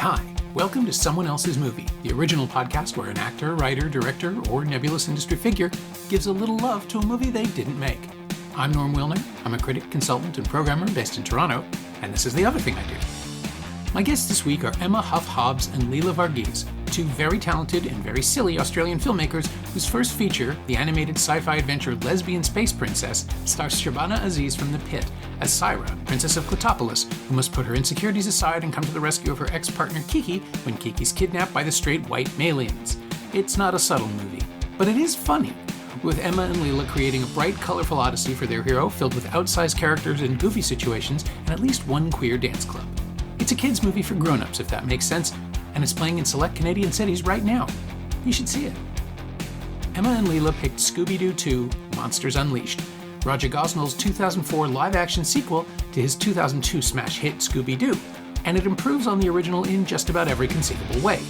Hi. Welcome to Someone Else's Movie, the original podcast where an actor, writer, director, or nebulous industry figure gives a little love to a movie they didn't make. I'm Norm Wilner. I'm a critic, consultant, and programmer based in Toronto, and this is the other thing I do. My guests this week are Hough Hobbs and Leela Varghese, two very talented and very silly Australian filmmakers whose first feature, the animated sci-fi adventure Lesbian Space Princess, stars Shabana Aziz from The Pit as Syra, Princess of Clitopolis, who must put her insecurities aside and come to the rescue of her ex-partner Kiki when Kiki's kidnapped by the straight white Malians. It's not a subtle movie, but it is funny, with Emma and Leela creating a bright, colorful odyssey for their hero filled with outsized characters and goofy situations and at least one queer dance club. It's a kids' movie for grown-ups, if that makes sense, and it's playing in select Canadian cities right now. You should see it. Emma and Leela picked Scooby-Doo 2, Monsters Unleashed, Raja Gosnell's 2004 live-action sequel to his 2002 smash hit Scooby-Doo, and it improves on the original in just about every conceivable way.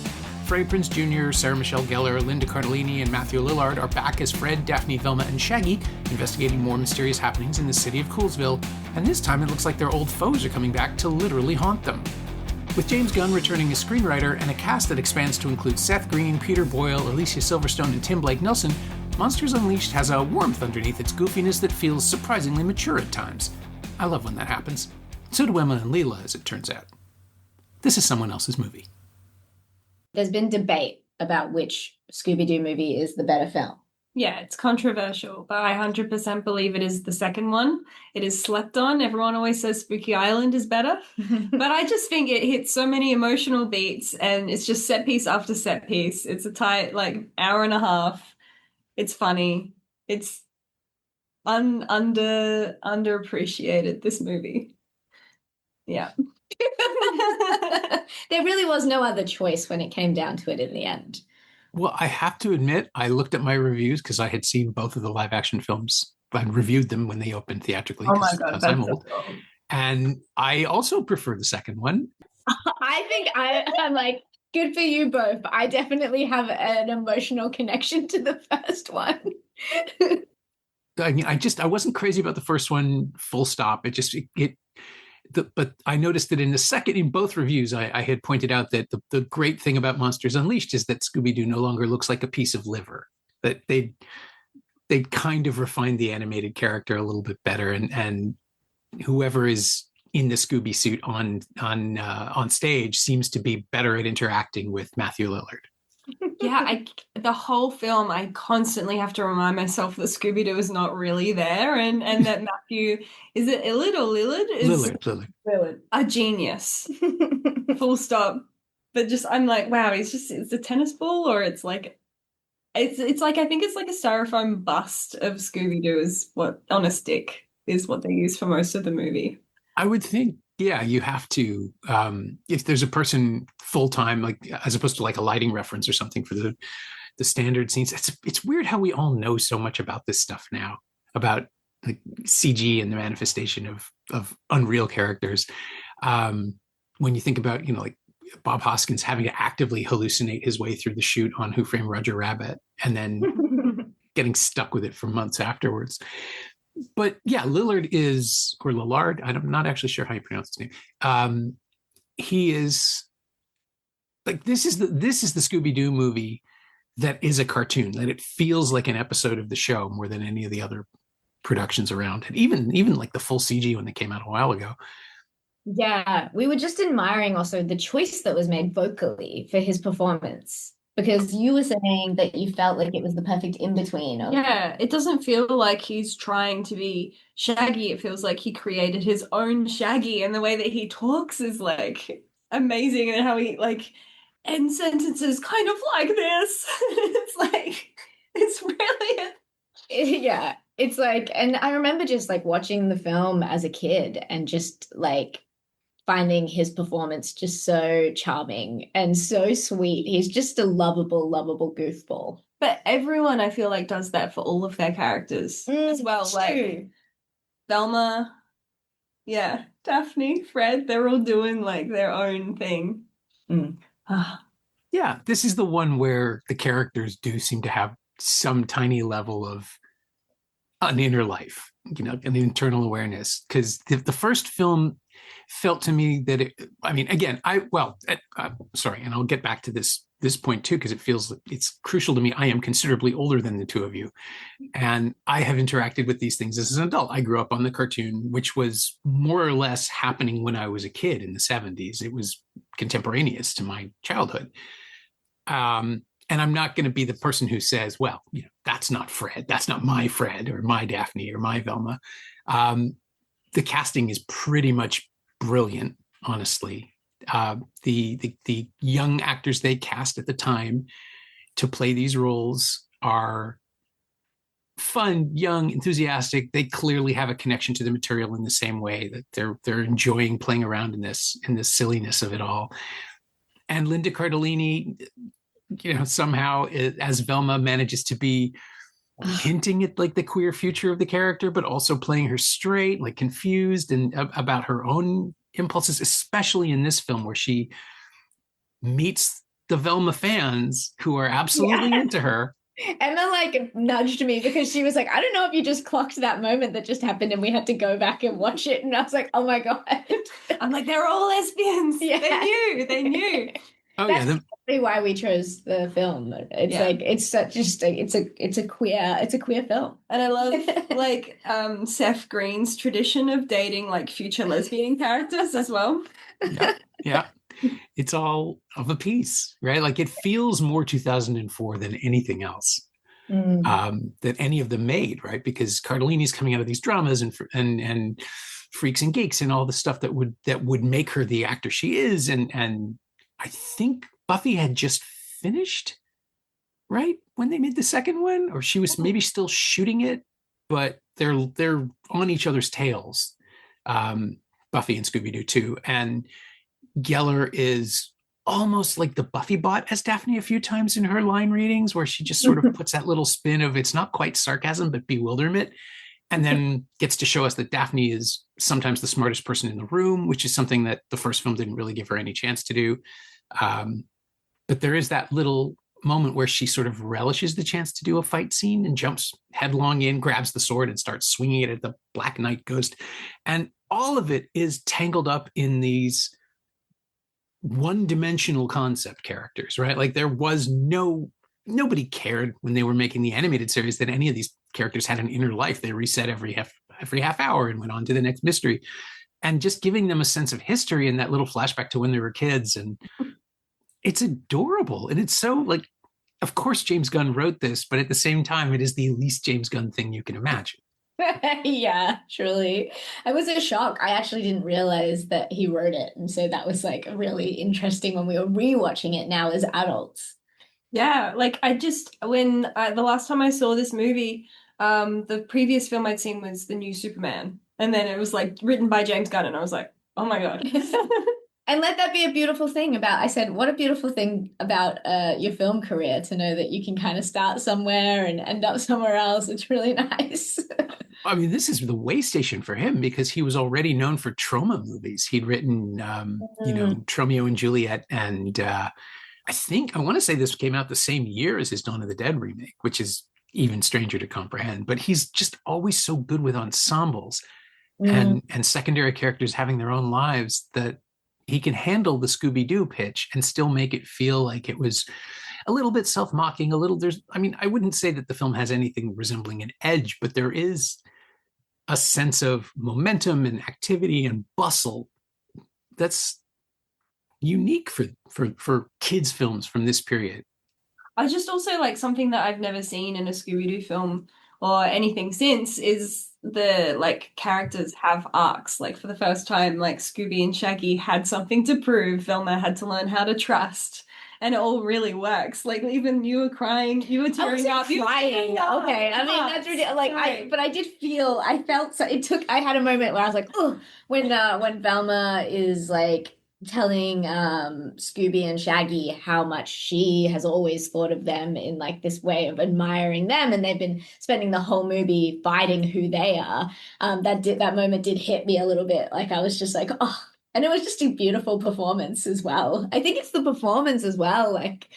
Freddie Prinze Jr., Sarah Michelle Gellar, Linda Cardellini, and Matthew Lillard are back as Fred, Daphne, Velma, and Shaggy, investigating more mysterious happenings in the city of Coolsville, and this time it looks like their old foes are coming back to literally haunt them. With James Gunn returning as screenwriter and a cast that expands to include Seth Green, Peter Boyle, Alicia Silverstone, and Tim Blake Nelson, Monsters Unleashed has a warmth underneath its goofiness that feels surprisingly mature at times. I love when that happens. So do Emma and Leela, as it turns out. This is Someone Else's Movie. There's been debate about which Scooby-Doo movie is the better film. Yeah, it's controversial, but I 100% believe it is the second one. It is slept on. Everyone always says Spooky Island is better, but I just think it hits so many emotional beats, and it's just set piece after set piece. It's a tight, hour and a half. It's funny. It's underappreciated, this movie. Yeah. There really was no other choice when it came down to it in the end. Well, I have to admit, I looked at my reviews because I had seen both of the live-action films. I reviewed them when they opened theatrically. Oh my God, because I'm so old. cool. And I also prefer the second one. I think I'm like, good for you both. I definitely have an emotional connection to the first one. I mean, I wasn't crazy about the first one, full stop. But I noticed that in the second, in both reviews, I had pointed out that the great thing about Monsters Unleashed is that Scooby-Doo no longer looks like a piece of liver. That they kind of refined the animated character a little bit better, and whoever is in the Scooby suit on stage seems to be better at interacting with Matthew Lillard. Yeah, the whole film, I constantly have to remind myself that Scooby-Doo is not really there, and that Matthew, is it Illard or Lillard? Lillard. A genius. Full stop. But just, I'm like, wow, it's a tennis ball, or it's like, it's like, I think it's like a styrofoam bust of Scooby-Doo is what, on a stick, is what they use for most of the movie. I would think, yeah, you have to, if there's a person full-time, as opposed to a lighting reference or something for the standard scenes. It's weird how we all know so much about this stuff now, about CG and the manifestation of unreal characters. When you think about, Bob Hoskins having to actively hallucinate his way through the shoot on Who Framed Roger Rabbit and then getting stuck with it for months afterwards. But yeah, Lillard is, or Lillard, I'm not actually sure how you pronounce his name. He is this is the Scooby-Doo movie that is a cartoon, that it feels like an episode of the show more than any of the other productions around. And even the full CG when they came out a while ago. Yeah, we were just admiring also the choice that was made vocally for his performance. Because you were saying that you felt like it was the perfect in-between. Yeah, it doesn't feel like he's trying to be Shaggy. It feels like he created his own Shaggy, and the way that he talks is amazing, and how he ends sentences kind of like this. It's really yeah, it's and I remember just watching the film as a kid and just finding his performance just so charming and so sweet. He's just a lovable goofball. But everyone, I feel does that for all of their characters as well. True. Velma, yeah, Daphne, Fred, they're all doing their own thing. Yeah, this is the one where the characters do seem to have some tiny level of an inner life, an internal awareness. Because the first film felt to me that again, sorry, and I'll get back to this point too, because it feels it's crucial to me. I am considerably older than the two of you, and I have interacted with these things as an adult. I grew up on the cartoon, which was more or less happening when I was a kid in the 70s. It was contemporaneous to my childhood. And I'm not going to be the person who says, well, that's not Fred. That's not my Fred or my Daphne or my Velma. The casting is pretty much brilliant, honestly. The young actors they cast at the time to play these roles are fun, young, enthusiastic. They clearly have a connection to the material in the same way that they're enjoying playing around in this silliness of it all. And Linda Cardellini, somehow as Velma manages to be hinting at like the queer future of the character, but also playing her straight, like confused and about her own impulses, especially in this film where she meets the Velma fans who are absolutely into her. Emma like nudged me because she was like, I don't know if you just clocked that moment that just happened, and we had to go back and watch it. And I was like, oh my God. I'm like, they're all lesbians. Yeah. They knew. Oh, that's exactly why we chose the film. It's like it's a queer film, and I love like Seth Green's tradition of dating like future lesbian characters as well. Yeah, it's all of a piece, right? Like it feels more 2004 than anything else that any of them made, right? Because Cardellini's coming out of these dramas and Freaks and Geeks and all the stuff that would make her the actor she is, and I think Buffy had just finished, right, when they made the second one, or she was maybe still shooting it, but they're on each other's tails, Buffy and Scooby-Doo too. And Geller is almost like the Buffy bot as Daphne a few times in her line readings, where she just sort of puts that little spin of it's not quite sarcasm, but bewilderment, and then gets to show us that Daphne is sometimes the smartest person in the room, which is something that the first film didn't really give her any chance to do. But there is that little moment where she sort of relishes the chance to do a fight scene and jumps headlong in, grabs the sword and starts swinging it at the Black Knight ghost. And all of it is tangled up in these one-dimensional concept characters, right? Like there was nobody cared when they were making the animated series that any of these characters had an inner life. They reset every half hour and went on to the next mystery. And just giving them a sense of history and that little flashback to when they were kids. And it's adorable. And it's so like, of course, James Gunn wrote this, but at the same time, it is the least James Gunn thing you can imagine. Yeah, truly. I was in shock. I actually didn't realize that he wrote it. And so that was like really interesting when we were rewatching it now as adults. Yeah, like the last time I saw this movie, the previous film I'd seen was The New Superman. And then it was like written by James Gunn, and I was like, oh my God. And let that be a beautiful thing what a beautiful thing about your film career, to know that you can kind of start somewhere and end up somewhere else. It's really nice. I mean, this is the way station for him because he was already known for trauma movies. He'd written, Tromeo and Juliet, and I want to say this came out the same year as his Dawn of the Dead remake, which is even stranger to comprehend. But he's just always so good with ensembles and secondary characters having their own lives that he can handle the Scooby-Doo pitch and still make it feel like it was a little bit self-mocking, I wouldn't say that the film has anything resembling an edge, but there is a sense of momentum and activity and bustle that's unique for kids' films from this period. I just also like something that I've never seen in a Scooby-Doo film or anything since is the like characters have arcs. Like for the first time, like Scooby and Shaggy had something to prove. Velma had to learn how to trust, and it all really works. Like even you were crying, you were tearing up. Crying. Okay, I mean that's ridiculous. Like I felt so. I had a moment where I was like, oh, when Velma is like telling Scooby and Shaggy how much she has always thought of them in like this way of admiring them, and they've been spending the whole movie fighting who they are. That moment did hit me a little bit. Like I was just like, oh, and it was just a beautiful performance as well. I think it's the performance as well. Like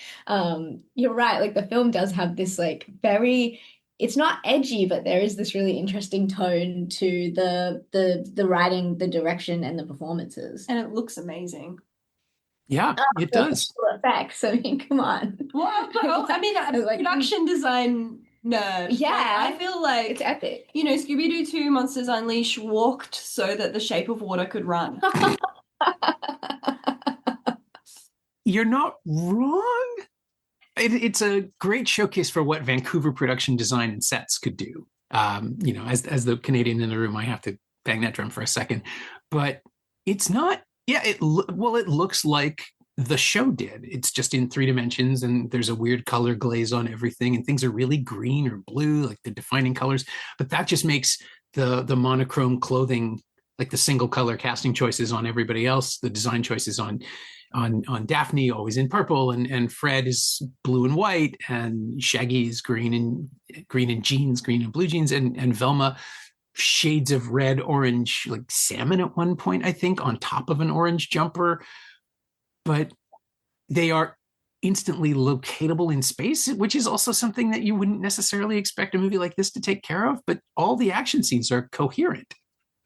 you're right, like the film does have this like very it's not edgy, but there is this really interesting tone to the writing, the direction, and the performances. And it looks amazing. Yeah, it does. Effects. I mean, come on. Well, I mean, Like, production design nerd. Yeah. Like, I feel like it's epic. You know, Scooby-Doo 2 Monsters Unleashed walked so that the Shape of Water could run. You're not wrong. It's a great showcase for what Vancouver production design and sets could do. You know, as the Canadian in the room, I have to bang that drum for a second. But it's not, yeah, it looks like the show did. It's just in 3 dimensions, and there's a weird color glaze on everything, and things are really green or blue, like the defining colors. But that just makes the monochrome clothing, like the single color casting choices on everybody else, the design choices on Daphne, always in purple, and Fred is blue and white, and Shaggy is green and jeans, green and blue jeans, and Velma shades of red, orange, like salmon at one point, I think, on top of an orange jumper. But they are instantly locatable in space, which is also something that you wouldn't necessarily expect a movie like this to take care of. But all the action scenes are coherent.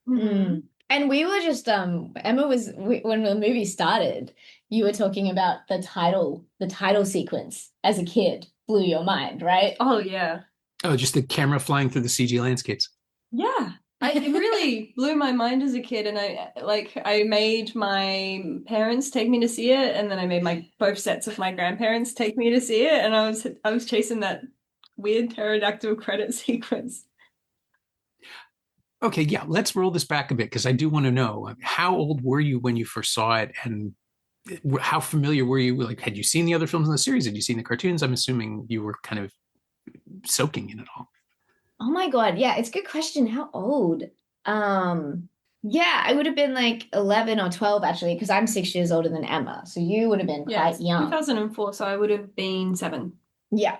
Mm-hmm. And we were just Emma was when the movie started, you were talking about the title sequence as a kid blew your mind, right? Oh yeah. Oh, just the camera flying through the CG landscapes. Yeah. It really blew my mind as a kid, and I made my parents take me to see it, and then I made both sets of my grandparents take me to see it, and I was chasing that weird pterodactyl credit sequence. Okay, yeah, let's roll this back a bit, because I do want to know, how old were you when you first saw it, and how familiar were you? Like, had you seen the other films in the series? Had you seen the cartoons? I'm assuming you were kind of soaking in it all. Oh my God. Yeah, it's a good question. How old? Yeah, I would have been like 11 or 12 actually, because I'm 6 years older than Emma. So you would have been quite young. 2004, so I would have been 7. Yeah.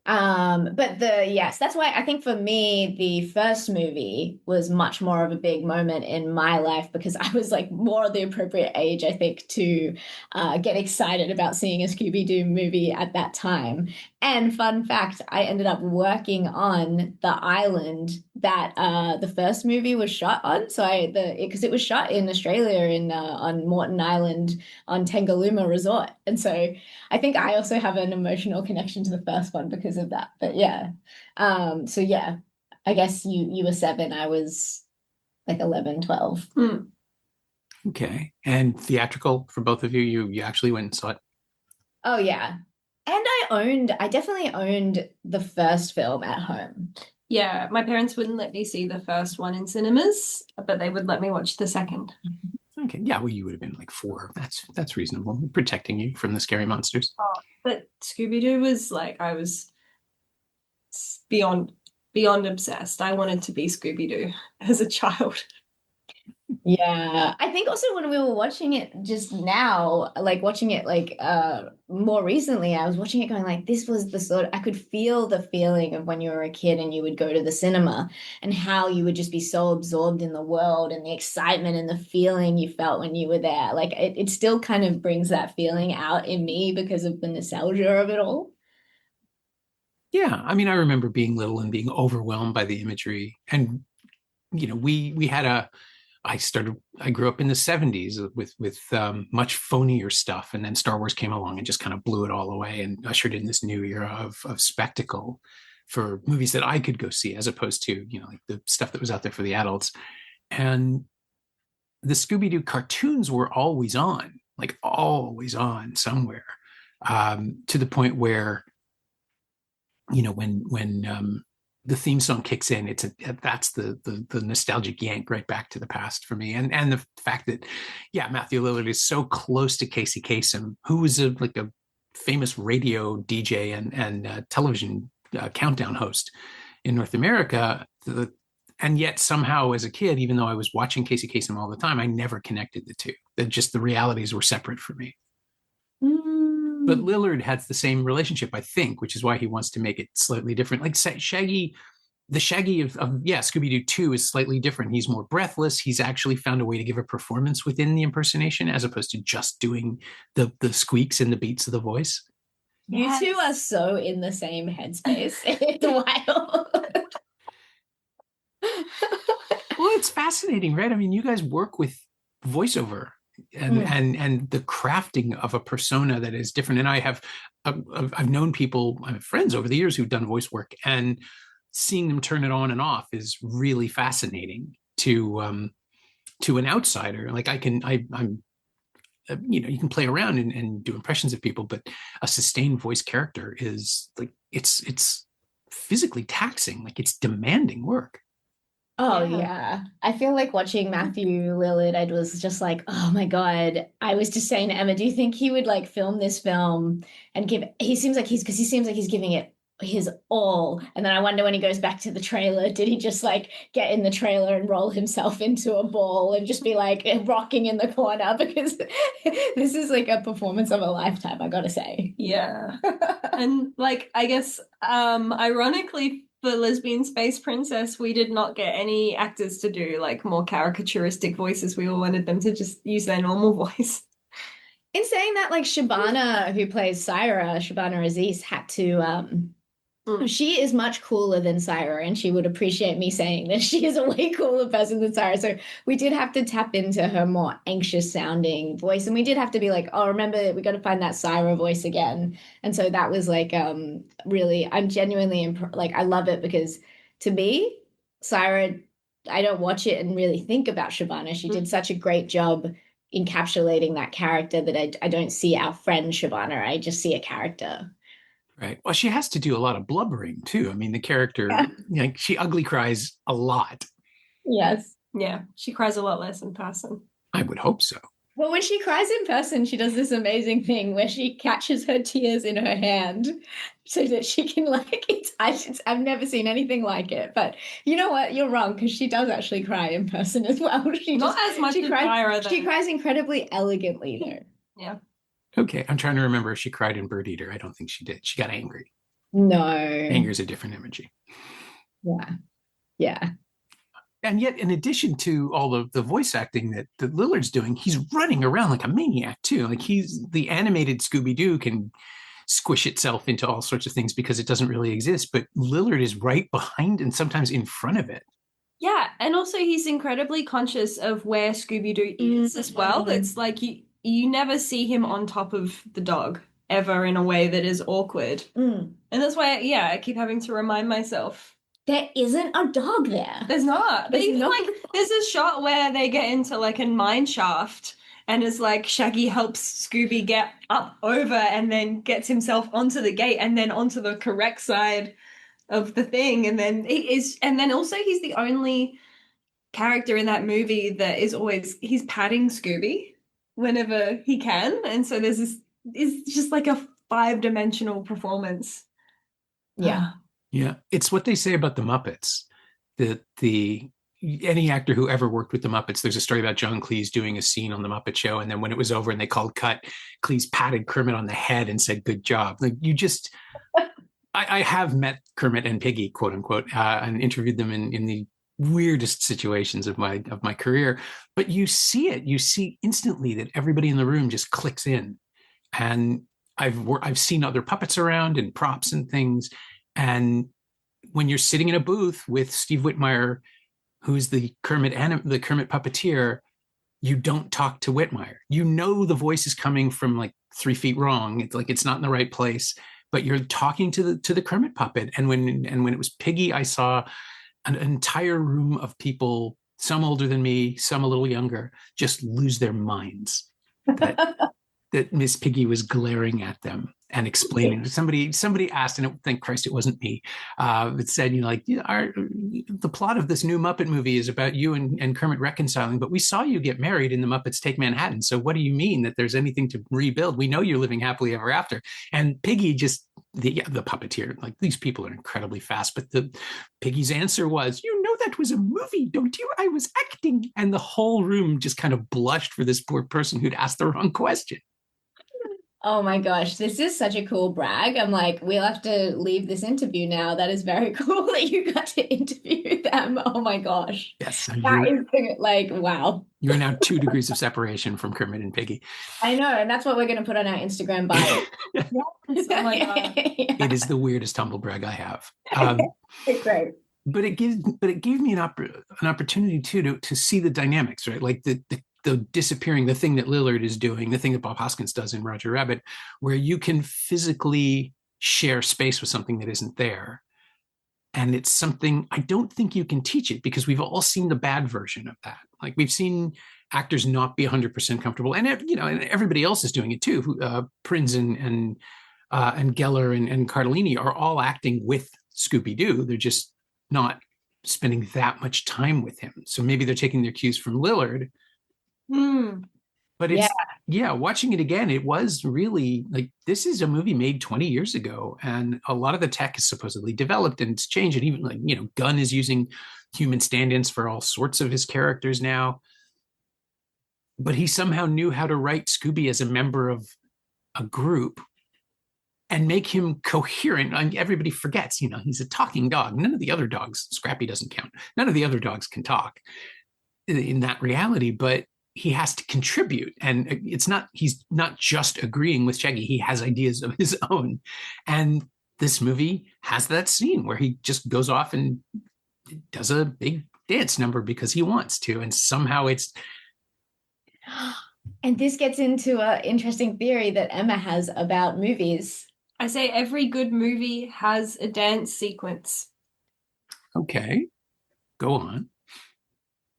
But yes, that's why I think for me, the first movie was much more of a big moment in my life, because I was like more the appropriate age, I think, to get excited about seeing a Scooby-Doo movie at that time. And fun fact, I ended up working on the island that the first movie was shot on. So because it was shot in Australia on Moreton Island on Tangalooma Resort. And so I think I also have an emotional connection to the first one because of that. But yeah. So yeah, I guess you were 7. I was like 11, 12. Okay. And theatrical for both of you? You actually went and saw it? Oh yeah. And I definitely owned the first film at home. Yeah, my parents wouldn't let me see the first one in cinemas, but they would let me watch the second. Okay, yeah, well, you would have been like 4. That's reasonable, protecting you from the scary monsters. Oh, but Scooby-Doo was like, I was beyond obsessed. I wanted to be Scooby-Doo as a child. Yeah, I think also when we were watching it just now, like watching it like more recently, I was watching it going like, this was the sort of, I could feel the feeling of when you were a kid and you would go to the cinema, and how you would just be so absorbed in the world and the excitement and the feeling you felt when you were there. Like it still kind of brings that feeling out in me because of the nostalgia of it all. Yeah, I mean, I remember being little and being overwhelmed by the imagery, and you know, we had I grew up in the 70s with much phonier stuff, and then Star Wars came along and just kind of blew it all away and ushered in this new era of spectacle for movies that I could go see, as opposed to, you know, like the stuff that was out there for the adults. And the Scooby-Doo cartoons were always on, like always on somewhere, to the point where, you know, when the theme song kicks in, that's the nostalgic yank right back to the past for me. And the fact that, yeah, Matthew Lillard is so close to Casey Kasem, who was a famous radio DJ and television countdown host in North America. And yet somehow as a kid, even though I was watching Casey Kasem all the time, I never connected the two. That just the realities were separate for me. But Lillard has the same relationship, I think, which is why he wants to make it slightly different. Like Shaggy, the Shaggy of Scooby-Doo 2 is slightly different. He's more breathless. He's actually found a way to give a performance within the impersonation, as opposed to just doing the squeaks and the beats of the voice. You two are so in the same headspace. It's wild. Well, it's fascinating, right? I mean, you guys work with voiceover and the crafting of a persona that is different. And I've known people, I have friends over the years who've done voice work, and seeing them turn it on and off is really fascinating to an outsider. Like I'm you can play around and do impressions of people, but a sustained voice character is like it's physically taxing. Like it's demanding work. Oh yeah. I feel like watching Matthew Lillard, I was just like, oh my God. I was just saying to Emma, do you think he would like film this film and he seems like he's giving it his all. And then I wonder when he goes back to the trailer, did he just like get in the trailer and roll himself into a ball and just be like rocking in the corner? Because this is like a performance of a lifetime, I gotta say. Yeah. And like, I guess, ironically, for Lesbian Space Princess, we did not get any actors to do like more caricaturistic voices. We all wanted them to just use their normal voice. In saying that, like Shabana, who plays Syra, Shabana Aziz, had to she is much cooler than Syra, and she would appreciate me saying that she is a way cooler person than Syra. So we did have to tap into her more anxious sounding voice, and we did have to be like, oh, remember, we got to find that Syra voice again. And so that was like really, I'm genuinely like, I love it, because to me, Syra, I don't watch it and really think about Shabana. She did such a great job encapsulating that character that I don't see our friend Shabana. I just see a character. Right. Well, she has to do a lot of blubbering too. I mean, the character, like, she ugly cries a lot. Yes. Yeah, she cries a lot less in person. I would hope so. Well, when she cries in person, she does this amazing thing where she catches her tears in her hand so that she can like I've never seen anything like it. But you know what? You're wrong, because she does actually cry in person as well. Not as much as Tyra, though. She cries incredibly elegantly, though. Yeah. Okay, I'm trying to remember if she cried in Bird Eater. I don't think she did. She got angry. No. Anger is a different energy. Yeah. Yeah. And yet, in addition to all of the voice acting that Lillard's doing, he's running around like a maniac too. Like, he's the animated Scooby-Doo can squish itself into all sorts of things because it doesn't really exist. But Lillard is right behind and sometimes in front of it. Yeah, and also he's incredibly conscious of where Scooby-Doo is as well. It's like you never see him on top of the dog ever in a way that is awkward. And that's why, I keep having to remind myself. There isn't a dog there. There's not. There's a shot where they get into like a mine shaft, and it's like Shaggy helps Scooby get up over and then gets himself onto the gate and then onto the correct side of the thing. And then also he's the only character in that movie that is always, he's patting Scooby whenever he can. And so there's this, it's just like a 5-dimensional performance. Yeah. Yeah. It's what they say about the Muppets, that any actor who ever worked with the Muppets, there's a story about John Cleese doing a scene on the Muppet Show, and then when it was over and they called cut, Cleese patted Kermit on the head and said, "Good job." Like, you just, I have met Kermit and Piggy, quote unquote, and interviewed them in the weirdest situations of my career. But you see instantly that everybody in the room just clicks in. And I've seen other puppets around and props and things. And when you're sitting in a booth with Steve Whitmire, who's the Kermit puppeteer, you don't talk to Whitmire. You know the voice is coming from like 3 feet wrong. It's like it's not in the right place, but you're talking to the Kermit puppet. And when it was Piggy, I saw an entire room of people, some older than me, some a little younger, just lose their minds that Miss Piggy was glaring at them and explaining. Somebody asked, and thank Christ it wasn't me, it said, the plot of this new Muppet movie is about you and Kermit reconciling, but we saw you get married in The Muppets Take Manhattan. So what do you mean that there's anything to rebuild? We know you're living happily ever after. And Piggy just, the puppeteer, like, these people are incredibly fast, but Piggy's answer was, that was a movie, don't you? I was acting. And the whole room just kind of blushed for this poor person who'd asked the wrong question. Oh my gosh, this is such a cool brag. I'm like, we'll have to leave this interview now. That is very cool that you got to interview them. Oh my gosh. Yes, so That is like, wow. you're now 2 degrees of separation from Kermit and Piggy. I know, and that's what we're going to put on our Instagram bio. Yes, oh my God. It is the weirdest humble brag I have. It's great. But it gave me an opportunity too to see the dynamics, right? Like the disappearing, the thing that Lillard is doing, the thing that Bob Hoskins does in Roger Rabbit, where you can physically share space with something that isn't there. And it's something I don't think you can teach it, because we've all seen the bad version of that. Like we've seen actors not be 100% comfortable, and and everybody else is doing it too. Prinz and Geller and Cardellini are all acting with Scooby-Doo. They're just not spending that much time with him. So maybe they're taking their cues from Lillard. But it's watching it again, it was really like, this is a movie made 20 years ago, and a lot of the tech is supposedly developed and it's changed. And even like, Gunn is using human stand-ins for all sorts of his characters now. But he somehow knew how to write Scooby as a member of a group and make him coherent. And everybody forgets, he's a talking dog. None of the other dogs, Scrappy doesn't count. None of the other dogs can talk in that reality, but he has to contribute. And he's not just agreeing with Shaggy. He has ideas of his own. And this movie has that scene where he just goes off and does a big dance number because he wants to. And somehow it's... And this gets into an interesting theory that Emma has about movies. I say every good movie has a dance sequence. Okay, go on.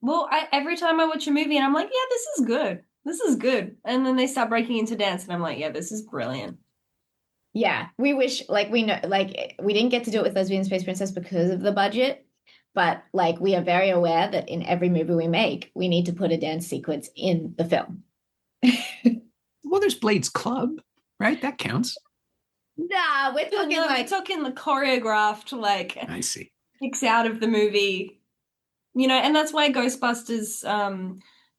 Well, every time I watch a movie and I'm like, yeah, this is good. This is good. And then they start breaking into dance and I'm like, yeah, this is brilliant. Yeah, we wish, we didn't get to do it with Lesbian Space Princess because of the budget, but we are very aware that in every movie we make, we need to put a dance sequence in the film. Well, there's Blade's Club, right? That counts. Nah, we're talking we're talking the choreographed, I see, kicks out of the movie, and that's why Ghostbusters,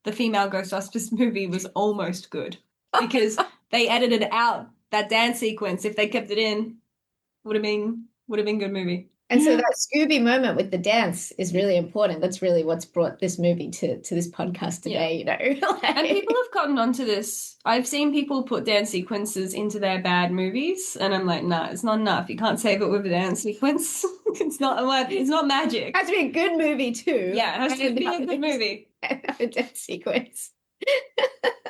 the female Ghostbusters movie was almost good, because they edited out that dance sequence. If they kept it in, would have been good movie. And so that Scooby moment with the dance is really important. That's really what's brought this movie to this podcast today, And people have gotten onto this. I've seen people put dance sequences into their bad movies, and I'm like, nah, it's not enough. You can't save it with a dance sequence. It's not magic. It has to be a good movie too. Yeah, it has to be a good movie. A dance sequence.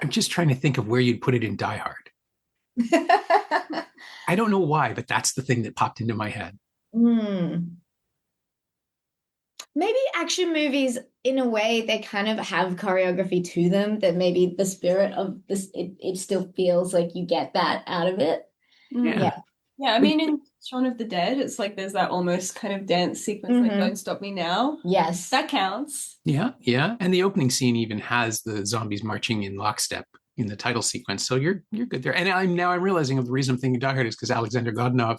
I'm just trying to think of where you'd put it in Die Hard. I don't know why, but that's the thing that popped into my head. Maybe action movies, in a way, they kind of have choreography to them, that maybe the spirit of this, it still feels like you get that out of it. Yeah. I mean, in Shaun of the Dead, it's like there's that almost kind of dance sequence, like Don't Stop Me Now. Yes. That counts. Yeah. And the opening scene even has the zombies marching in lockstep in the title sequence. So you're good there. And I'm realizing the reason I'm thinking Die Hard is because Alexander Godunov,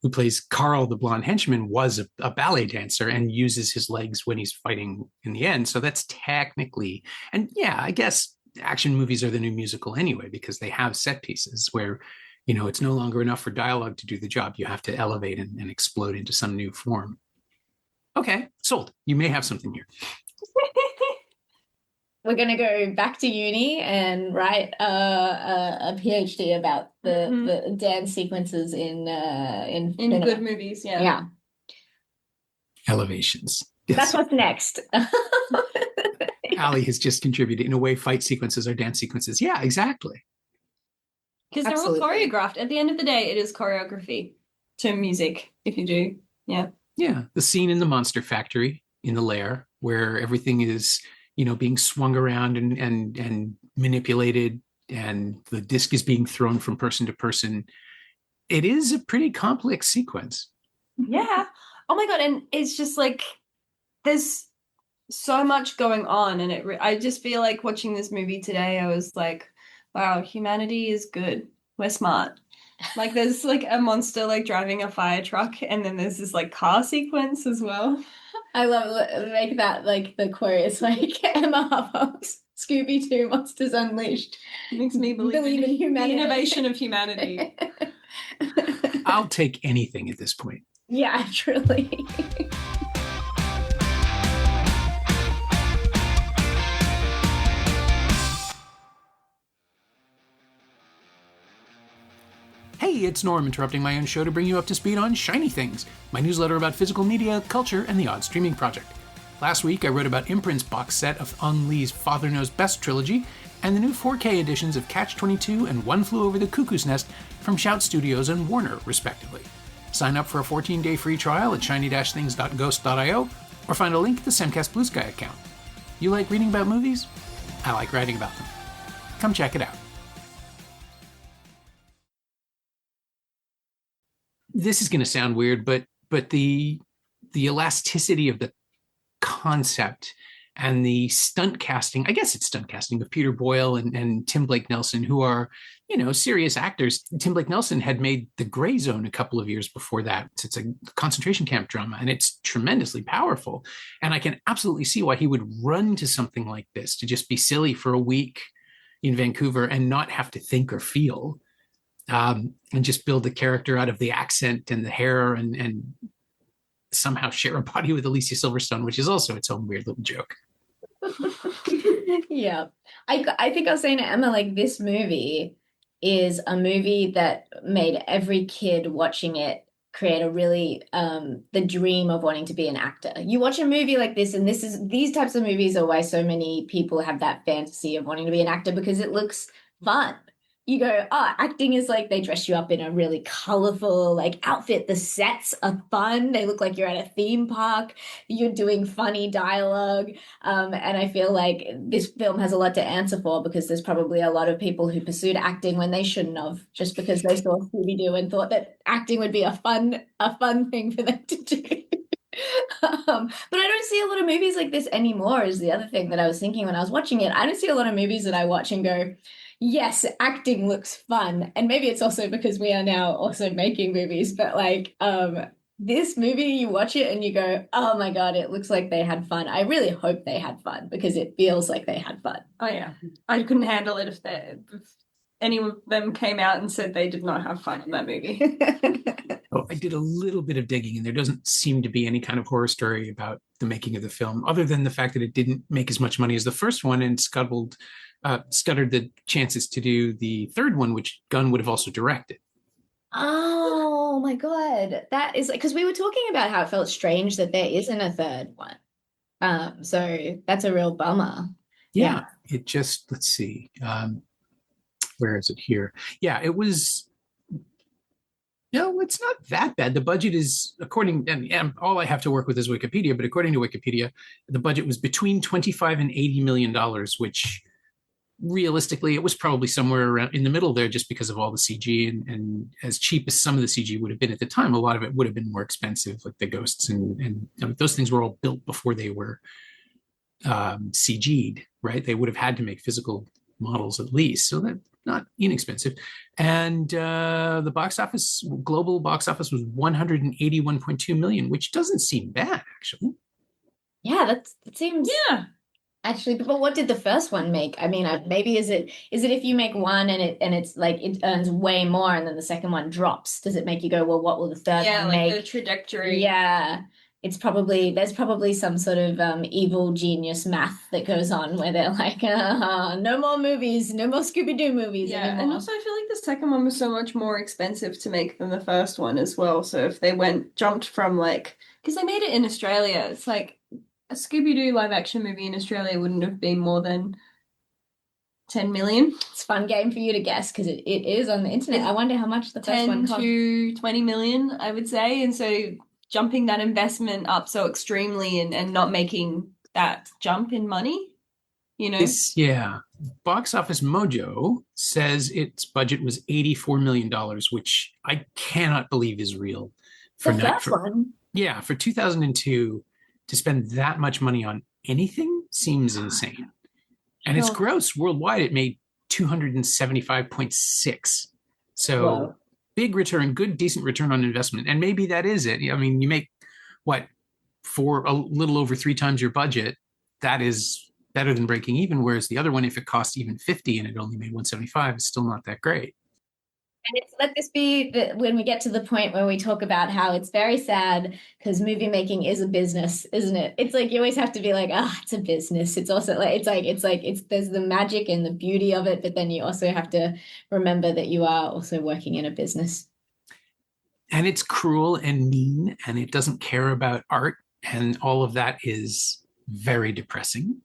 who plays Carl, the blonde henchman, was a ballet dancer and uses his legs when he's fighting in the end. So that's technically, and yeah, I guess action movies are the new musical anyway, because they have set pieces where, it's no longer enough for dialogue to do the job. You have to elevate and explode into some new form. Okay, sold. You may have something here. We're going to go back to uni and write a PhD about the dance sequences in good movies. Yeah. Elevations. Yes. That's what's next. Ali has just contributed. In a way, fight sequences are dance sequences. Yeah, exactly. Because they're all choreographed. At the end of the day, it is choreography to music, if you do. Yeah. Yeah. The scene in the Monster Factory, in the lair, where everything is, being swung around and manipulated, and the disc is being thrown from person to person. It is a pretty complex sequence. Yeah. Oh my God. And it's just there's so much going on. And I just feel like watching this movie today, I was like, wow, humanity is good. We're smart. There's a monster driving a fire truck, and then there's this car sequence as well. I love make that the quote is Emma Hobbs. Scooby-Doo Monsters Unleashed. Makes me believe in humanity. the innovation of humanity. I'll take anything at this point. Yeah, truly. Hey, it's Norm, interrupting my own show to bring you up to speed on Shiny Things, my newsletter about physical media, culture, and the odd streaming project. Last week, I wrote about Imprint's box set of Ang Lee's Father Knows Best trilogy, and the new 4K editions of Catch-22 and One Flew Over the Cuckoo's Nest from Shout Studios and Warner, respectively. Sign up for a 14-day free trial at shiny-things.ghost.io, or find a link at the Semcast Blue Sky account. You like reading about movies? I like writing about them. Come check it out. This is going to sound weird, but the elasticity of the concept and the stunt casting, I guess it's stunt casting, of Peter Boyle and Tim Blake Nelson, who are, serious actors. Tim Blake Nelson had made The Gray Zone a couple of years before that. It's a concentration camp drama, and it's tremendously powerful. And I can absolutely see why he would run to something like this, to just be silly for a week in Vancouver and not have to think or feel. And just build the character out of the accent and the hair and somehow share a body with Alicia Silverstone, which is also its own weird little joke. Yeah. I think I was saying to Emma, like, this movie is a movie that made every kid watching it create a really the dream of wanting to be an actor. You watch a movie like this, and these types of movies are why so many people have that fantasy of wanting to be an actor, because it looks fun. You go, oh, acting is like, they dress you up in a really colorful outfit. The sets are fun. They look like you're at a theme park. You're doing funny dialogue. And I feel like this film has a lot to answer for, because there's probably a lot of people who pursued acting when they shouldn't have, just because they saw Scooby-Doo and thought that acting would be a fun thing for them to do. But I don't see a lot of movies like this anymore, is the other thing that I was thinking when I was watching it. I don't see a lot of movies that I watch and go, yes, acting looks fun. And maybe it's also because we are now also making movies, but this movie, you watch it and you go, oh my God, it looks like they had fun. I really hope they had fun, because it feels like they had fun. Oh yeah. I couldn't handle it if any of them came out and said they did not have fun in that movie. Oh, I did a little bit of digging, and there doesn't seem to be any kind of horror story about the making of the film, other than the fact that it didn't make as much money as the first one and scuttered the chances to do the third one, which Gunn would have also directed. Oh my God. That is because we were talking about how it felt strange that there isn't a third one. So that's a real bummer. Yeah. It just, let's see. Where is it here? Yeah, it was. No, it's not that bad. The budget is, and all I have to work with is Wikipedia, but according to Wikipedia, the budget was between $25 and $80 million, which realistically, it was probably somewhere around in the middle there, just because of all the CG, and as cheap as some of the CG would have been at the time, a lot of it would have been more expensive, like the ghosts and those things were all built before they were CG'd, right? They would have had to make physical models at least, so that not inexpensive. And the global box office was 181.2 million, which doesn't seem bad, actually. Yeah, that seems. Yeah. Actually, but what did the first one make? I mean, maybe is it if you make one and it's like it earns way more, and then the second one drops? Does it make you go, well, what will the third one make? Yeah, like the trajectory. Yeah. There's probably some sort of evil genius math that goes on where they're like, no more movies, no more Scooby-Doo movies anymore. And also I feel like the second one was so much more expensive to make than the first one as well. So if they jumped from because they made it in Australia, it's like a Scooby-Doo live action movie in Australia wouldn't have been more than 10 million. It's a fun game for you to guess, because it is on the internet. I wonder how much the first one cost. 10 to 20 million, I would say. And so jumping that investment up so extremely and not making that jump in money, Box Office Mojo says its budget was $84 million, which I cannot believe is real. The first one? Yeah, for 2002, to spend that much money on anything seems insane. And its gross worldwide, it made 275.6. So whoa. Big return, good, decent return on investment. And maybe that is it. I mean, you make for a little over 3 times your budget. That is better than breaking even, whereas the other one, if it cost even 50 and it only made 175, is still not that great. And let this be when we get to the point where we talk about how it's very sad because movie making is a business, isn't it? It's like you always have to be like, it's a business. It's also it's there's the magic and the beauty of it, but then you also have to remember that you are also working in a business. And it's cruel and mean, and it doesn't care about art, and all of that is very depressing.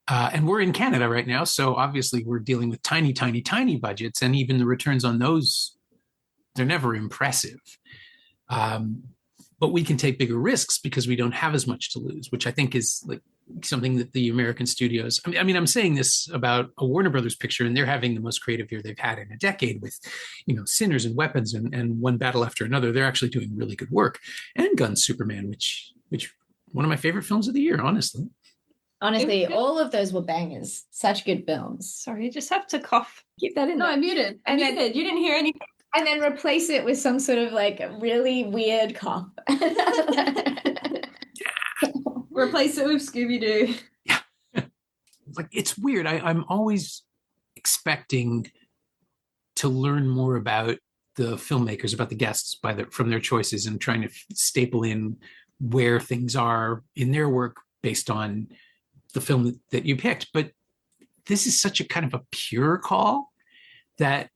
And we're in Canada right now, so obviously we're dealing with tiny, tiny, tiny budgets, and even the returns on those, they're never impressive. But we can take bigger risks because we don't have as much to lose, which I think is like something that the American studios, I mean, I'm saying this about a Warner Brothers picture, and they're having the most creative year they've had in a decade with, Sinners and Weapons and One Battle After Another. They're actually doing really good work. And Guns Superman, which one of my favorite films of the year, honestly. Honestly, all of those were bangers. Such good films. Sorry, you just have to cough. Keep that in. No, there. I muted. You didn't hear anything. And then replace it with some sort of like really weird cough. Replace it with Scooby-Doo. Yeah. It's weird. I'm always expecting to learn more about the filmmakers, about the guests from their choices, and trying to staple in where things are in their work based on the film that you picked. But this is such a kind of a pure call that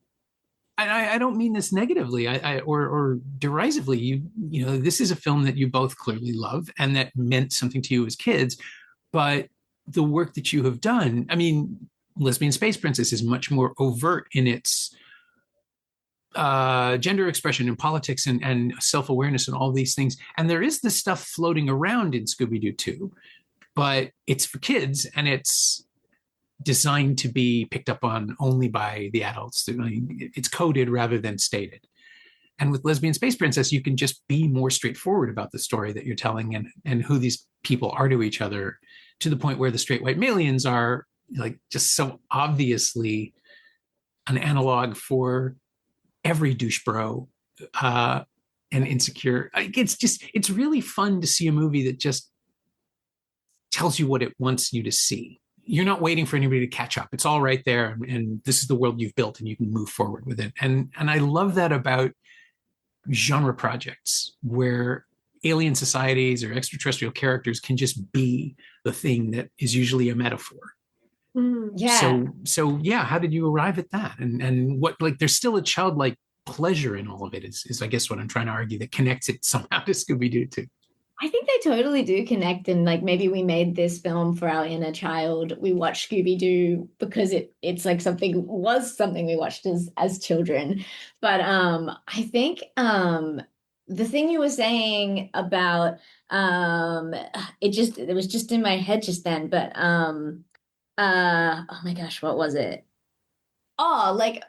I don't mean this negatively or derisively. This is a film that you both clearly love and that meant something to you as kids. But the work that you have done, I mean, Lesbian Space Princess is much more overt in its gender expression and politics and self-awareness and all these things. And there is this stuff floating around in Scooby-Doo too, but it's for kids and it's designed to be picked up on only by the adults. I mean, it's coded rather than stated. And with Lesbian Space Princess, you can just be more straightforward about the story that you're telling and who these people are to each other, to the point where the straight white malians are like just so obviously an analog for every douche bro and insecure. It's really fun to see a movie that just tells you what it wants you to see. You're not waiting for anybody to catch up. It's all right there. And this is the world you've built and you can move forward with it. And I love that about genre projects where alien societies or extraterrestrial characters can just be the thing that is usually a metaphor. Yeah. So yeah, how did you arrive at that? And what, like, there's still a childlike pleasure in all of it is I guess what I'm trying to argue that connects it somehow to Scooby-Doo too. I think they totally do connect, and like maybe we made this film for our inner child. We watched Scooby-Doo because it's like something we watched as children. But I think the thing you were saying about it was just in my head just then, but oh my gosh, what was it? Oh, like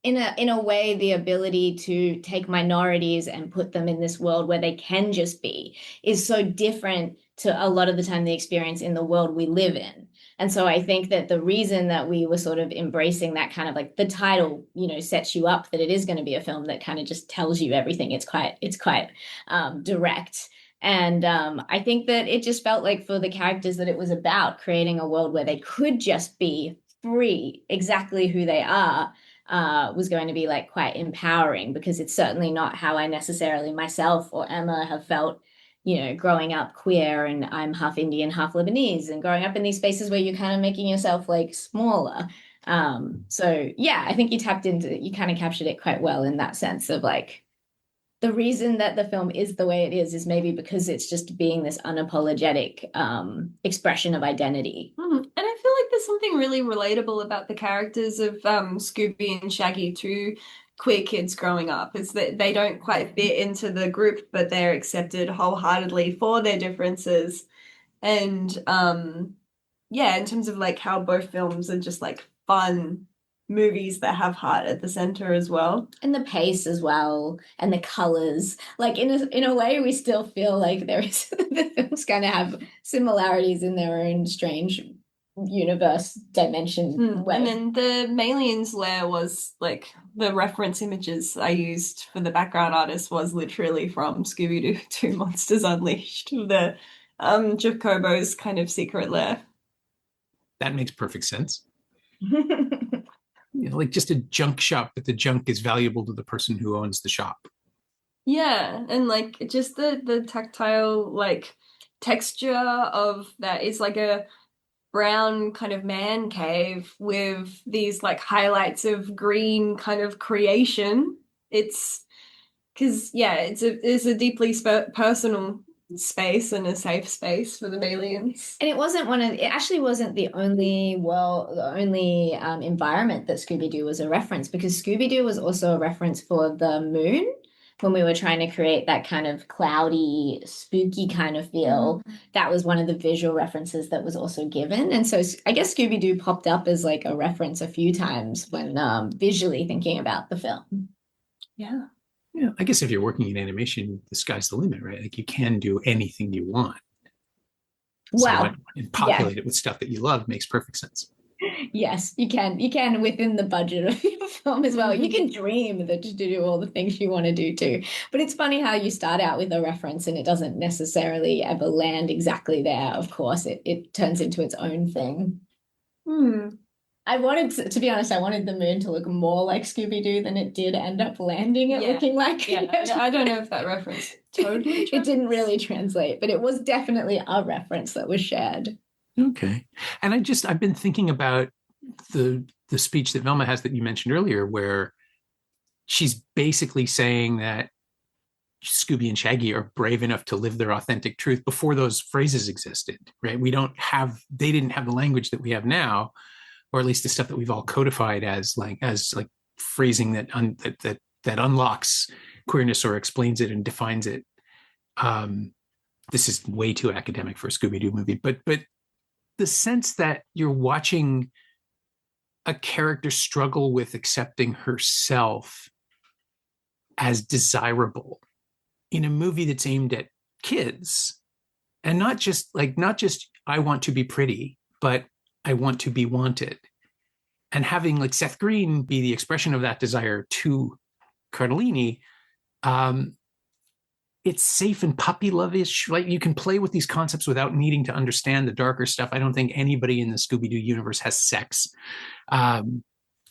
in a way, the ability to take minorities and put them in this world where they can just be is so different to a lot of the time the experience in the world we live in. And so I think that the reason that we were sort of embracing that kind of like the title, sets you up that it is going to be a film that kind of just tells you everything. It's quite direct. And I think that it just felt like for the characters that it was about, creating a world where they could just be free, exactly who they are, was going to be like quite empowering, because it's certainly not how I necessarily myself or Emma have felt, growing up queer, and I'm half Indian, half Lebanese, and growing up in these spaces where you're kind of making yourself like smaller. So yeah, I think you kind of captured it quite well in that sense of like, the reason that the film is the way it is maybe because it's just being this unapologetic expression of identity. And I feel like there's something really relatable about the characters of Scooby and Shaggy to queer kids growing up, is that they don't quite fit into the group, but they're accepted wholeheartedly for their differences. And in terms of like how both films are just like fun movies that have heart at the center as well, and the pace as well, and the colors, like in a way we still feel like there is the films kind of have similarities in their own strange universe dimension way. And then the Malians lair was like the reference images I used for the background artist was literally from Scooby-Doo 2 Monsters Unleashed, the Jacobo's kind of secret lair. that makes perfect sense. Like just a junk shop, but the junk is valuable to the person who owns the shop. Yeah, and like just the tactile like texture of that is like a brown kind of man cave with these like highlights of green kind of creation. It's because yeah, it's a deeply personal space and a safe space for the aliens. And it actually wasn't the only environment that Scooby-Doo was a reference, because Scooby-Doo was also a reference for the moon when we were trying to create that kind of cloudy, spooky kind of feel. That was one of the visual references that was also given. And so I guess Scooby-Doo popped up as like a reference a few times when visually thinking about the film. Yeah. Yeah, I guess if you're working in animation, the sky's the limit, right? Like you can do anything you want. Wow. And populate it with stuff that you love makes perfect sense. Yes, you can. You can within the budget of your film as well. You can dream that to do all the things you want to do too. But it's funny how you start out with a reference and it doesn't necessarily ever land exactly there. Of course, it turns into its own thing. I wanted to be honest, I wanted the moon to look more like Scooby-Doo than it did end up landing it looking like. Yeah, I don't know if that reference totally it didn't really translate, but it was definitely a reference that was shared. Okay. And I've been thinking about the speech that Velma has that you mentioned earlier, where she's basically saying that Scooby and Shaggy are brave enough to live their authentic truth before those phrases existed, right? They didn't have the language that we have now, or at least the stuff that we've all codified as phrasing that unlocks queerness or explains it and defines it. This is way too academic for a Scooby-Doo movie, but the sense that you're watching a character struggle with accepting herself as desirable in a movie that's aimed at kids, and not just I want to be pretty, but I want to be wanted. And having like Seth Green be the expression of that desire to Cardellini, it's safe and puppy love-ish. Like you can play with these concepts without needing to understand the darker stuff. I don't think anybody in the Scooby-Doo universe has sex. That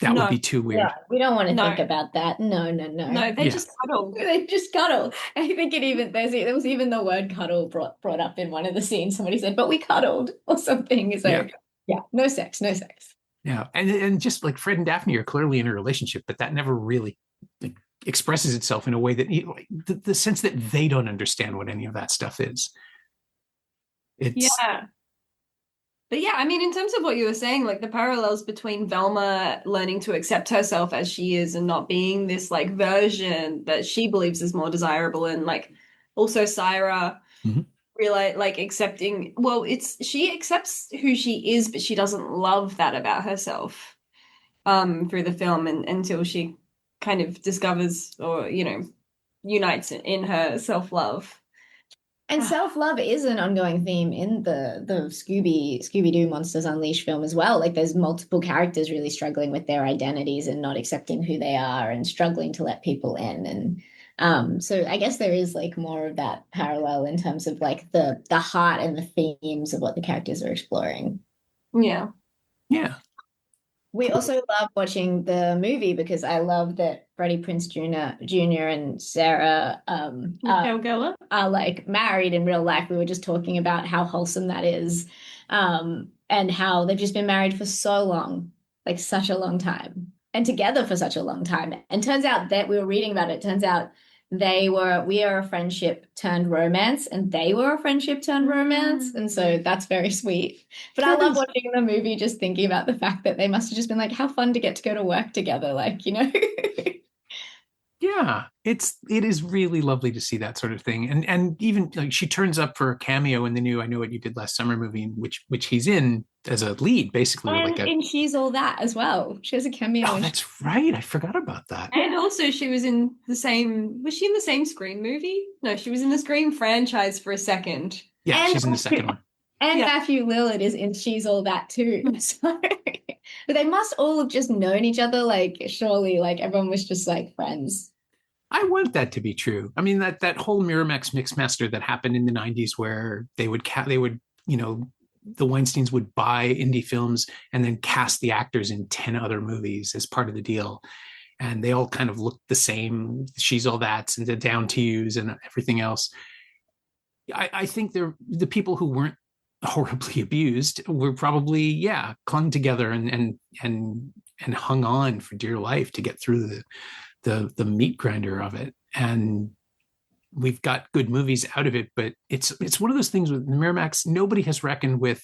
would be too weird. Yeah, we don't want to think about that. No. No, they just cuddle. They just cuddle. I think there was even the word cuddle brought up in one of the scenes. Somebody said, "But we cuddled" or something. So yeah, no sex. Yeah, and just like Fred and Daphne are clearly in a relationship, but that never really expresses itself in a way that the sense that they don't understand what any of that stuff is. But yeah, I mean, in terms of what you were saying, like the parallels between Velma learning to accept herself as she is and not being this like version that she believes is more desirable, and like also Syra really like accepting, she accepts who she is, but she doesn't love that about herself through the film until she kind of discovers or, unites in her self-love. And self-love is an ongoing theme in the Scooby-Doo Monsters Unleashed film as well. Like there's multiple characters really struggling with their identities and not accepting who they are and struggling to let people in. And so I guess there is like more of that parallel in terms of like the heart and the themes of what the characters are exploring. Yeah. We also love watching the movie because I love that Freddie Prinze Jr. and Sarah are like married in real life. We were just talking about how wholesome that is, and how they've just been married for so long, like such a long time, and together for such a long time. And turns out that we were reading about it. Turns out we are a friendship turned romance, and they were a friendship turned romance. And so that's very sweet. But I love watching the movie, just thinking about the fact that they must have just been like, how fun to get to go to work together. Like, Yeah, it is really lovely to see that sort of thing. And even like she turns up for a cameo in the new I Know What You Did Last Summer movie, which he's in as a lead, basically. And She's All That as well. She has a cameo. Oh, that's right. I forgot about that. And also she was in was she in the same Scream movie? No, she was in the Scream franchise for a second. Yeah, she's in the second one. And Matthew Lillard is in She's All That too. So but they must all have just known each other. Like surely like everyone was just like friends. I want that to be true. I mean, that whole Miramax Mixmaster that happened in the 90s where they would the Weinsteins would buy indie films and then cast the actors in 10 other movies as part of the deal. And they all kind of looked the same. She's All That's and the Down to Yous and everything else. I think the people who weren't horribly abused were probably, clung together and hung on for dear life to get through the meat grinder of it. And we've got good movies out of it, but it's one of those things with Miramax. Nobody has reckoned with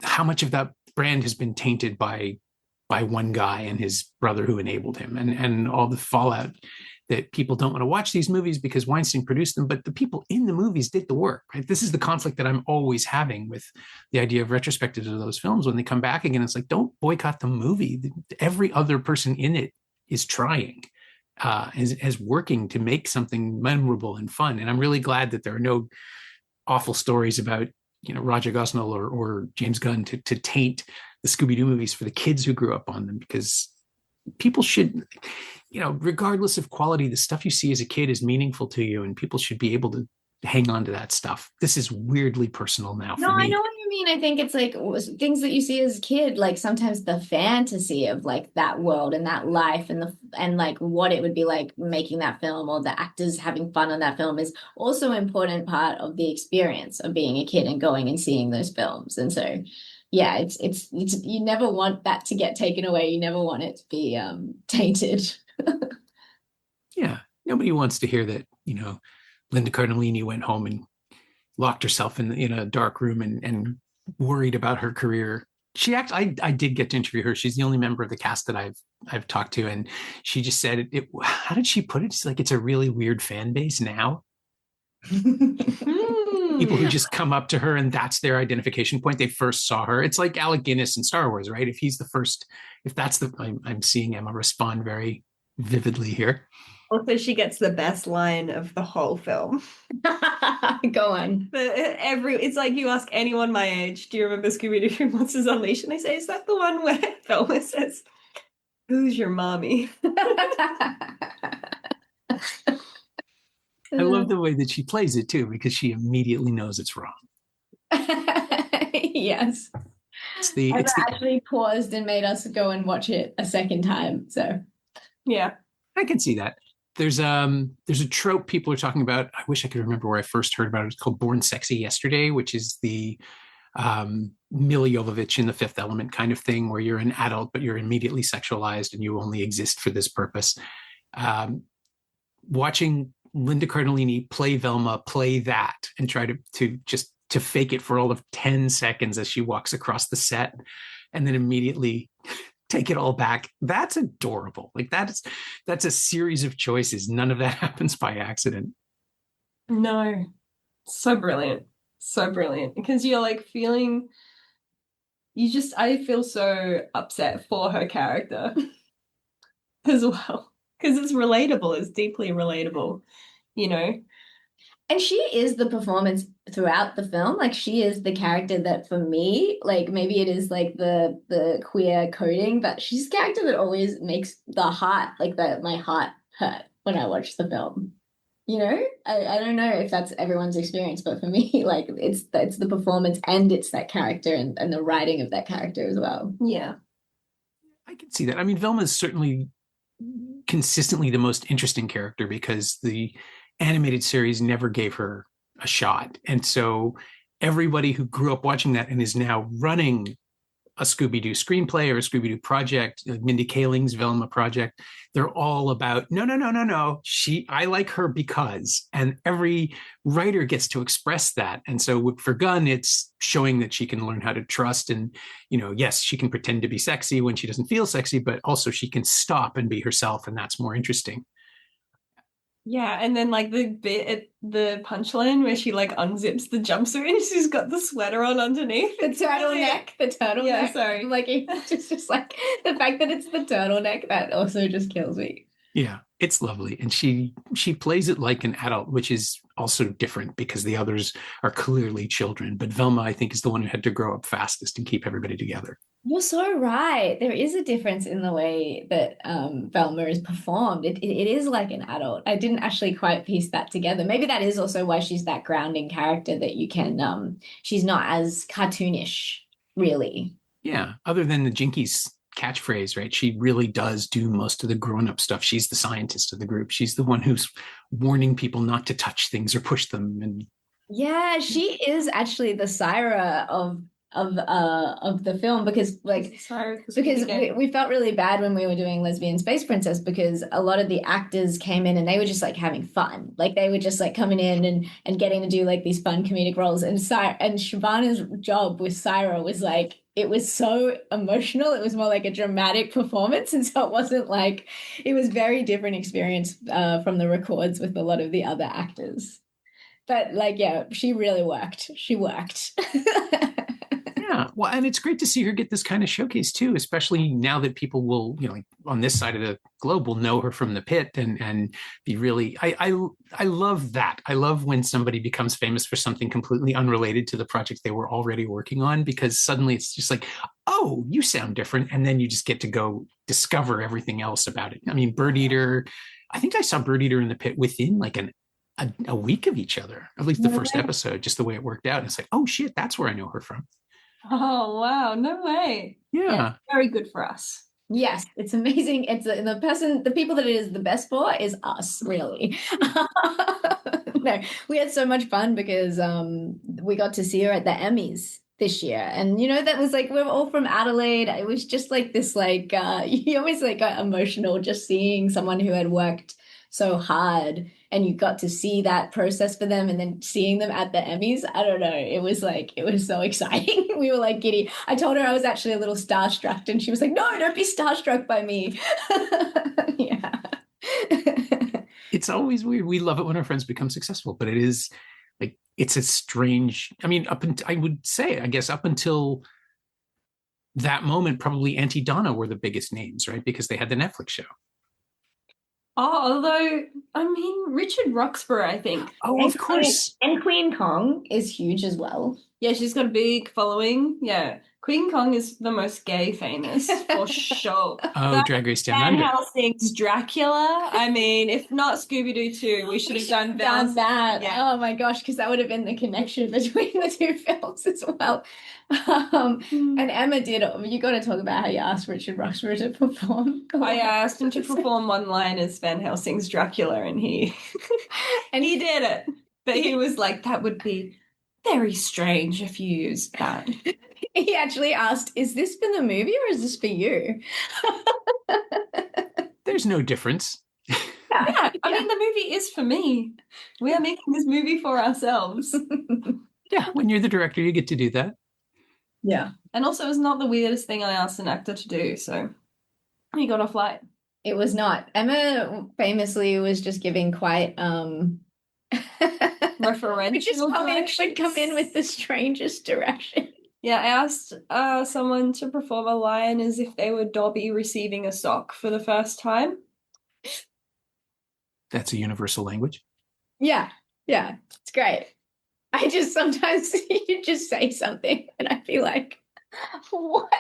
how much of that brand has been tainted by one guy and his brother who enabled him, and all the fallout that people don't want to watch these movies because Weinstein produced them, but the people in the movies did the work, right? This is the conflict that I'm always having with the idea of retrospectives of those films. When they come back again, it's like, don't boycott the movie. Every other person in it is trying, is working to make something memorable and fun. And I'm really glad that there are no awful stories about, Raja Gosnell or James Gunn to taint the Scooby-Doo movies for the kids who grew up on them, because people should, regardless of quality, the stuff you see as a kid is meaningful to you, and people should be able to hang on to that stuff. This is weirdly personal now for me. No, I know what you mean. I think it's like things that you see as a kid, like sometimes the fantasy of like that world and that life and like what it would be like making that film, or the actors having fun on that film, is also an important part of the experience of being a kid and going and seeing those films. And so yeah, it's you never want that to get taken away. You never want it to be tainted. Yeah, nobody wants to hear that, Linda Cardellini went home and locked herself in a dark room and worried about her career. I did get to interview her. She's the only member of the cast that I've talked to, and she just said how did she put it? She's like, it's a really weird fan base now. People who just come up to her and that's their identification point. They first saw her. It's like Alec Guinness in Star Wars, right? I'm seeing Emma respond very vividly here. Also, she gets the best line of the whole film. Go on. It's like you ask anyone my age, do you remember Scooby-Doo Monsters Unleashed? And they say, is that the one where Velma says, who's your mommy? I love the way that she plays it too, because she immediately knows it's wrong. Yes. I've actually paused and made us go and watch it a second time. So yeah, I can see that. There's a trope people are talking about. I wish I could remember where I first heard about it. It's called Born Sexy Yesterday, which is the Mila Jovovich in The Fifth Element kind of thing, where you're an adult, but you're immediately sexualized and you only exist for this purpose. Watching Linda Cardellini play Velma, play that, and try to fake it for all of 10 seconds as she walks across the set and then immediately take it all back. That's adorable. Like that's a series of choices. None of that happens by accident. No. So brilliant. So brilliant. Because you're like feeling, I feel so upset for her character as well. Because it's relatable. It's deeply relatable, And she is the performance throughout the film. Like, she is the character that, for me, like, maybe it is like the queer coding, but she's the character that always makes my heart hurt when I watch the film. I don't know if that's everyone's experience, but for me, like, it's the performance and it's that character and the writing of that character as well. Yeah. I can see that. I mean, Velma is certainly consistently the most interesting character because the animated series never gave her a shot. And so everybody who grew up watching that and is now running a Scooby-Doo screenplay or a Scooby-Doo project, Mindy Kaling's Velma project, they're all about, no. I like her because, and every writer gets to express that. And so for Gunn, it's showing that she can learn how to trust and, yes, she can pretend to be sexy when she doesn't feel sexy, but also she can stop and be herself. And that's more interesting. Yeah, and then like the bit at the punchline where she like unzips the jumpsuit and she's got the sweater on underneath. The turtleneck. Yeah, sorry. Like, it's just like the fact that it's the turtleneck that also just kills me. Yeah, it's lovely. And she plays it like an adult, which is also different because the others are clearly children. But Velma, I think, is the one who had to grow up fastest and keep everybody together. You're so right. There is a difference in the way that Velma is performed. It is like an adult. I didn't actually quite piece that together. Maybe that is also why she's that grounding character that you can she's not as cartoonish, really. Yeah, other than the Jinkies catchphrase, right? She really does do most of the grown-up stuff. She's the scientist of the group. She's the one who's warning people not to touch things or push them. And Yeah, she is actually the Syra of the film because we felt really bad when we were doing Lesbian Space Princess because a lot of the actors came in and they were just like having fun. Like they were just like coming in and getting to do like these fun comedic roles. And Shabana's job with Syra was like it was so emotional. It was more like a dramatic performance. And so it wasn't like it was very different experience from the records with a lot of the other actors. But like, yeah, she really worked. She worked. yeah, well, and it's great to see her get this kind of showcase too, especially now that people will, like on this side of the globe will know her from the pit and be really. I love that. I love when somebody becomes famous for something completely unrelated to the project they were already working on because suddenly it's just like, oh, you sound different, and then you just get to go discover everything else about it. I mean, Bird Eater. I think I saw Bird Eater in the pit within like a week of each other, at least the first episode, just the way it worked out. And it's like, oh shit, that's where I know her from. Oh, wow. No way. Yeah. Very good for us. Yes, it's amazing. It's the people that it is the best for is us, really. No, we had so much fun because we got to see her at the Emmys this year. And that was like we're all from Adelaide. It was just like this like you always like got emotional just seeing someone who had worked so hard and you got to see that process for them and then seeing them at the Emmys. I don't know. It was so exciting. We were like giddy. I told her I was actually a little starstruck and she was like, no, don't be starstruck by me. Yeah. It's always weird. We love it when our friends become successful, but it is like, it's a strange, I mean, I would say, I guess up until that moment, probably Auntie Donna were the biggest names, right? Because they had the Netflix show. Oh, although, I mean, Richard Roxburgh, I think. Oh, of course. And Queen Kong is huge as well. Yeah, she's got a big following. Yeah. Queen Kong is the most gay famous, for sure. Oh, Drag Race Down Under. Van Helsing's Dracula. I mean, if not Scooby-Doo 2, we should have done that. Yeah. Oh my gosh, because that would have been the connection between the two films as well. And Emma did. You got to talk about how you asked Richard Roxburgh to perform. I asked him to perform one line as Van Helsing's Dracula, and he did it. But he was like, that would be very strange if you used that. He actually asked, is this for the movie or is this for you? There's no difference. Yeah, I mean, the movie is for me. We are making this movie for ourselves. Yeah, when you're the director, you get to do that. Yeah. And also, it's not the weirdest thing I asked an actor to do, so he got off light. It was not. Emma famously was just giving quite referential would come in with the strangest direction. Yeah, I asked someone to perform a line as if they were Dobby receiving a sock for the first time. That's a universal language. Yeah, it's great. I just sometimes you just say something and I feel like, what?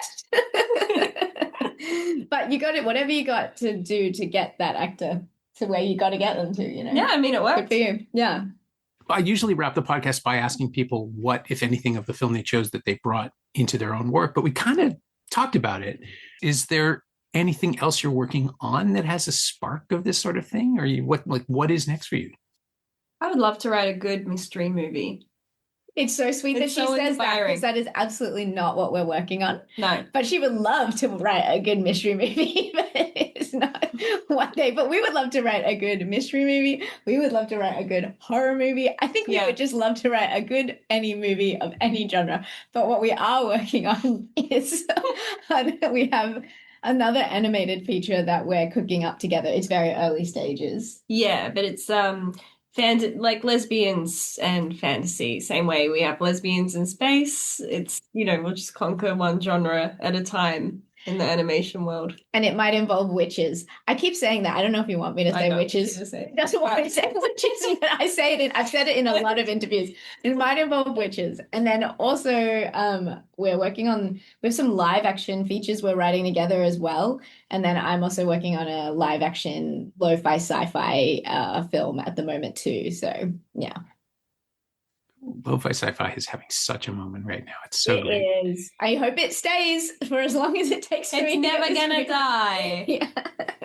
But you got it, whatever you got to do to get that actor to where you got to get them to, Yeah, I mean, it worked. Good for you. Yeah. I usually wrap the podcast by asking people what, if anything, of the film they chose that they brought into their own work, but we kind of talked about it. Is there anything else you're working on that has a spark of this sort of thing? Or what is next for you? I would love to write a good mystery movie. It's so sweet that she says that because that is absolutely not what we're working on. No. But she would love to write a good mystery movie, but it's not one day. But we would love to write a good mystery movie. We would love to write a good horror movie. I think we would just love to write a good any movie of any genre. But what we are working on is we have another animated feature that we're cooking up together. It's very early stages. Yeah, but it's like lesbians and fantasy. Same way we have lesbians in space. It's, we'll just conquer one genre at a time. in the animation world. And it might involve witches. I keep saying that. I don't know if you want me to say witches. He Doesn't want me to say witches, but I say it. I've said it in a lot of interviews. It might involve witches. And then also we have some live action features we're writing together as well. And then I'm also working on a live action lo-fi sci-fi film at the moment too. So yeah. Lo-fi sci-fi is having such a moment right now. It's so great. It is. I hope it stays for as long as it takes. It's never gonna die. Yeah.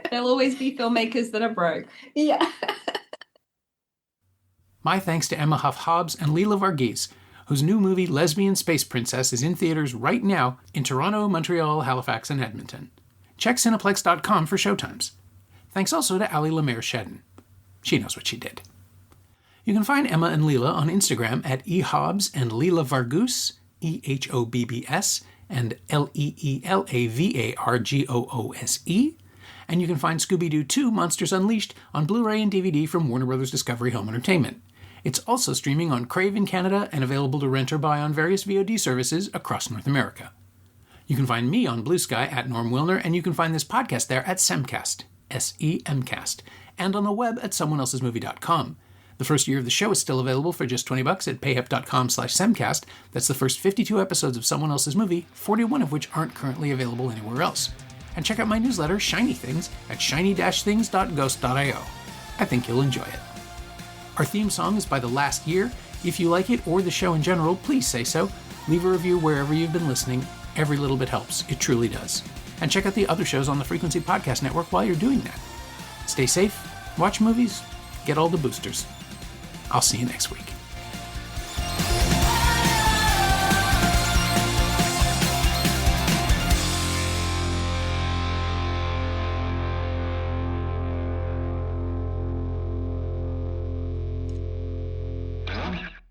There'll always be filmmakers that are broke. Yeah. My thanks to Emma Hough Hobbs and Leela Varghese, whose new movie Lesbian Space Princess is in theaters right now in Toronto, Montreal, Halifax, and Edmonton. Check Cineplex.com for showtimes. Thanks also to Ali Lemaire-Shedden. She knows what she did. You can find Emma and Leela on Instagram at eHobbs and Leela Varghese, EHOBBS, and LEELAVARGOOSE. And you can find Scooby-Doo 2 Monsters Unleashed on Blu-ray and DVD from Warner Bros. Discovery Home Entertainment. It's also streaming on Crave in Canada and available to rent or buy on various VOD services across North America. You can find me on Blue Sky at Norm Wilner, and you can find this podcast there at Semcast, SEMcast, and on the web at someoneelsesmovie.com. The first year of the show is still available for just $20 at payhip.com/semcast. That's the first 52 episodes of Someone Else's Movie, 41 of which aren't currently available anywhere else. And check out my newsletter, Shiny Things, at shiny-things.ghost.io. I think you'll enjoy it. Our theme song is by The Last Year. If you like it or the show in general, please say so. Leave a review wherever you've been listening. Every little bit helps. It truly does. And check out the other shows on the Frequency Podcast Network while you're doing that. Stay safe, watch movies, get all the boosters. I'll see you next week.